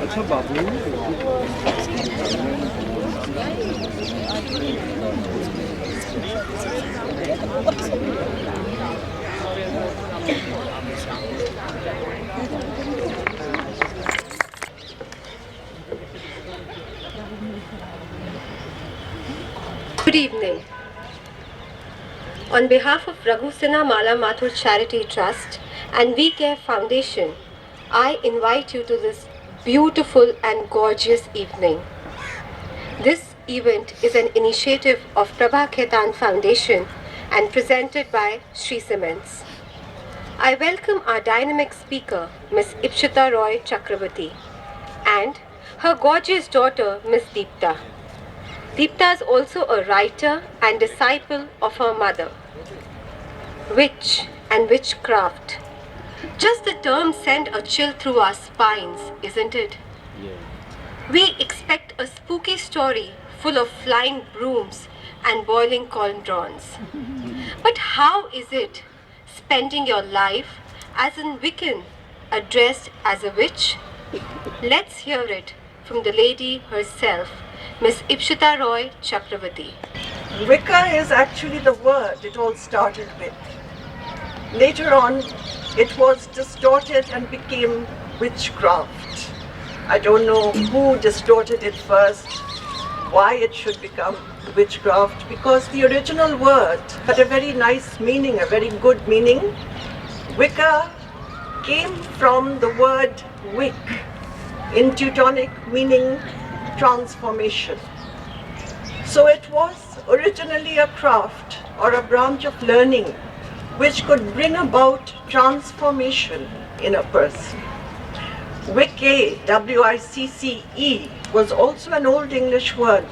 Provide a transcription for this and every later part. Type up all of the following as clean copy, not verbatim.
अच्छा बाबू Good evening. On behalf of Raghu Sinha Mala Mathur Charity Trust and We Care Foundation, I invite you to this beautiful and gorgeous evening. This event is an initiative of Prabha Khaitan Foundation and presented by Sri Cements. I welcome our dynamic speaker, Ms. Ipsita Roy Chakravarti, and her gorgeous daughter, Ms. Deepta. Deepta is also a writer and disciple of her mother. Witch and witchcraft. Just the term sent a chill through our spines, isn't it? We expect a spooky story full of flying brooms and boiling cauldrons. But how is it spending your life as a Wiccan addressed as a witch? Let's hear it from the lady herself, Miss Ipsita Roy Chakravarti. Wicca is actually the word it all started with. Later on, it was distorted and became witchcraft. I don't know who distorted it first, why it should become witchcraft, because the original word had a very nice meaning, a very good meaning. Wicca came from the word wick in Teutonic, meaning transformation. So it was originally a craft or a branch of learning which could bring about transformation in a person. Wicce, W-I-C-C-E, was also an Old English word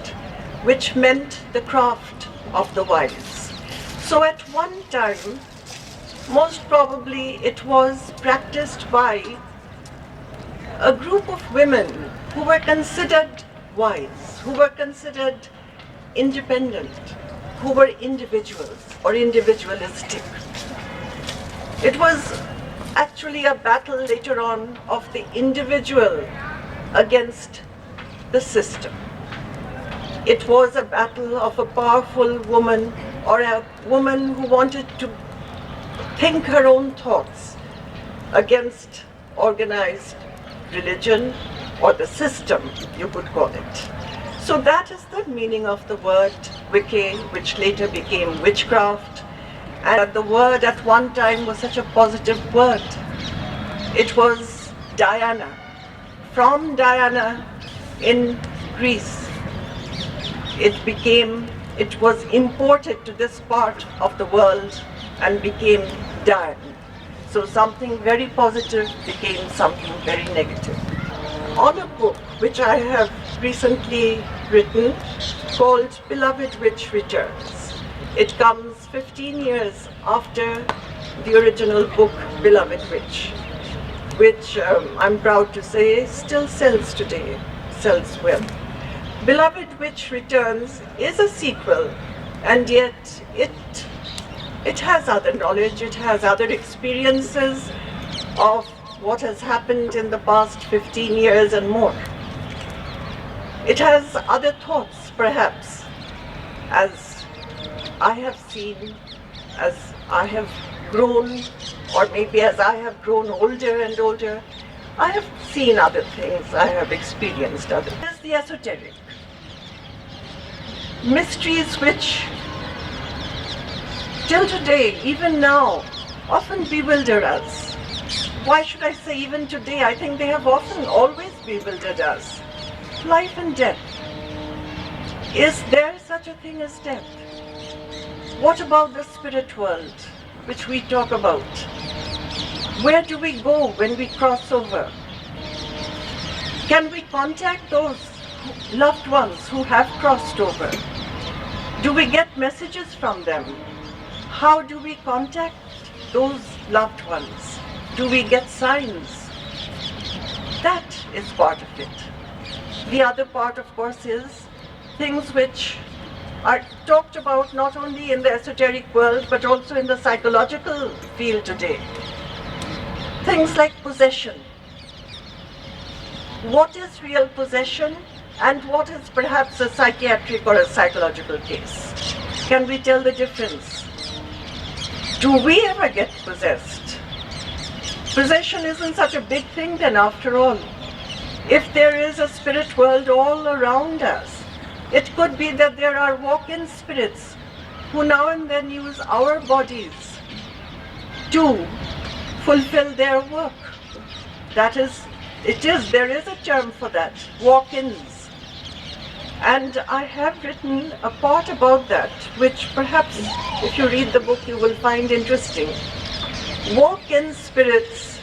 which meant the craft of the wise. So at one time, most probably it was practiced by a group of women who were considered wise, who were considered independent, who were individuals or individualistic. It was actually a battle later on of the individual against the system. It was a battle of a powerful woman or a woman who wanted to think her own thoughts against organized religion or the system, you could call it. So that is the meaning of the word Wicca, which later became witchcraft. And the word at one time was such a positive word. It was Diana, from Diana in Greece. It was imported to this part of the world and became Diane. So something very positive became something very negative. On a book which I have recently written called Beloved Witch Returns. It comes 15 years after the original book Beloved Witch, which I'm proud to say still sells today, sells well. Beloved Witch Returns is a sequel, and yet it has other knowledge, it has other experiences of what has happened in the past 15 years and more. It has other thoughts, perhaps, as I have seen, as I have grown, or maybe as I have grown older and older, I have seen other things, I have experienced other things. There's the esoteric. Mysteries which, till today, even now, often bewilder us. Why should I say even today? I think they have often always bewildered us. Life and death. Is there such a thing as death? What about the spirit world, which we talk about? Where do we go when we cross over? Can we contact those loved ones who have crossed over? Do we get messages from them? How do we contact those loved ones? Do we get signs? That is part of it. The other part, of course, is things which are talked about not only in the esoteric world but also in the psychological field today. Things like possession. What is real possession and what is perhaps a psychiatric or a psychological case? Can we tell the difference? Do we ever get possessed? Possession isn't such a big thing then after all. If there is a spirit world all around us, it could be that there are walk-in spirits who now and then use our bodies to fulfill their work. There is a term for that, walk-ins. And I have written a part about that, which perhaps if you read the book you will find interesting. Walk-in spirits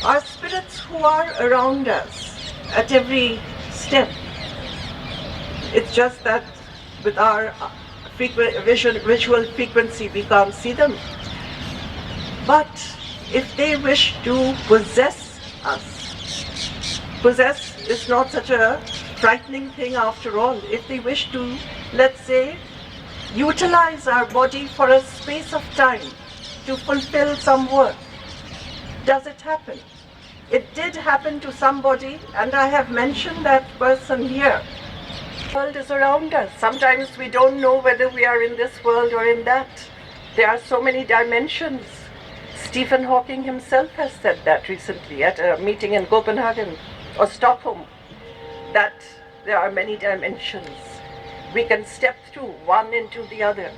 are spirits who are around us at every step. It's just that with our visual frequency we can't see them. But if they wish to possess us, possess is not such a frightening thing after all. If they wish to, let's say, utilize our body for a space of time to fulfill some work, does it happen? It did happen to somebody, and I have mentioned that person here. The world is around us. Sometimes we don't know whether we are in this world or in that. There are so many dimensions. Stephen Hawking himself has said that recently at a meeting in Copenhagen or Stockholm, that there are many dimensions. We can step through one into the other.